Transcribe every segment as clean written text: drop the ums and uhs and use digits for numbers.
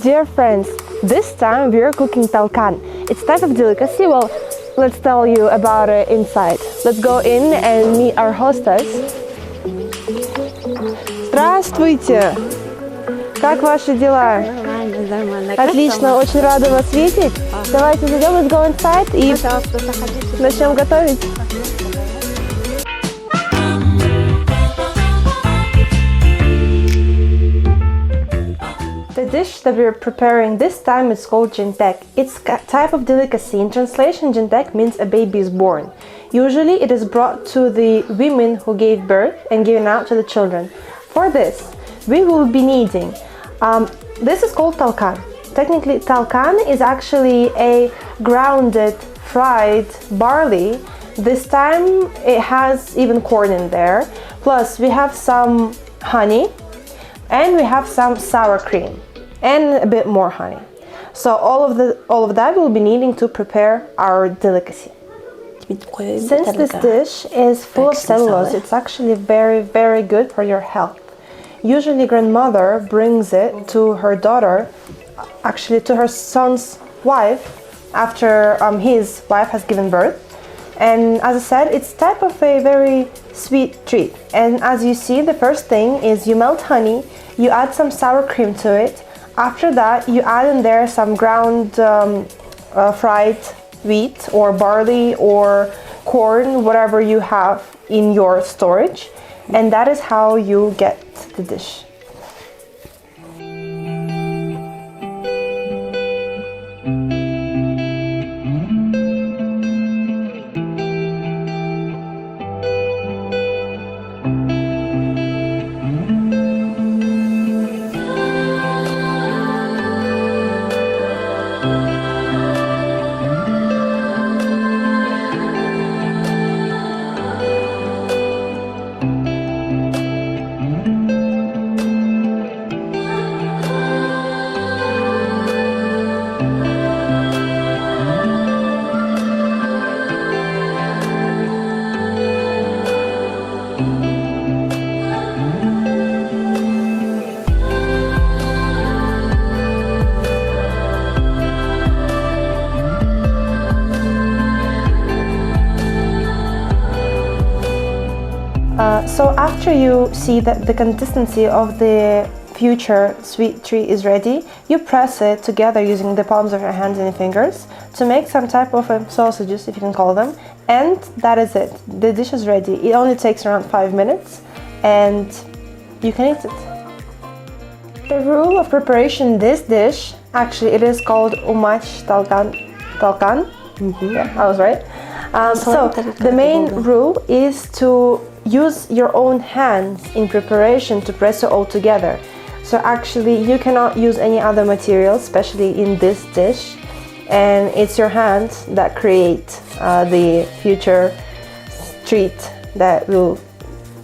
Dear friends, this time we are cooking talkan. It's type of delicacy. Well, let's tell you about it inside. Let's go in and meet our hostess. Здравствуйте! Как ваши дела? Нормально. Отлично, очень рада вас видеть. Давайте зайдем, let's go inside и Пожалуйста, заходите. начнем готовить. The dish that we're preparing this time is called jentek. It's a type of delicacy. In translation, jentek means a baby is born. Usually it is brought to the women who gave birth and given out to the children. For this, we will be needing, this is called talkan. Technically, talkan is actually a grounded, fried barley. This time it has even corn in there. Plus we have some honey and we have some sour cream and a bit more honey. So all of that we'll be needing to prepare our delicacy. Since this dish is full of cellulose, it's actually very, very good for your health. Usually grandmother brings it to her daughter, actually to her son's wife, after his wife has given birth. And as I said, it's type of a very sweet treat. And as you see, the first thing is you melt honey, you add some sour cream to it. After that, you add in there some ground fried wheat or barley or corn, whatever you have in your storage. And that is how you get the dish. So after you see that the consistency of the future sweet treat is ready, you press it together using the palms of your hands and your fingers to make some type of sausages, if you can call them, and that is it. The dish is ready. It only takes around 5 minutes and you can eat it. The rule of preparation this dish, actually it is called umach talkan. Yeah, I was right. So the main rule is to use your own hands in preparation to press it all together. So actually you cannot use any other material, especially in this dish, and it's your hands that create the future treat that will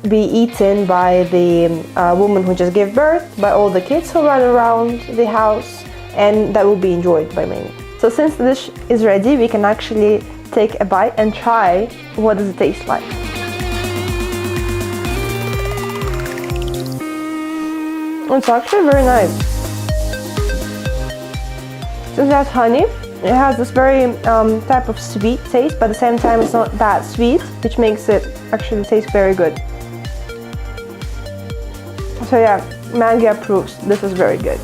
be eaten by the woman who just gave birth, by all the kids who run around the house, and that will be enjoyed by many. So since the dish is ready, we can actually take a bite and try what does it taste like. It's actually very nice. Since it has honey, it has this very type of sweet taste, but at the same time it's not that sweet, which makes it actually taste very good. So yeah, Maggie approves. This is very good.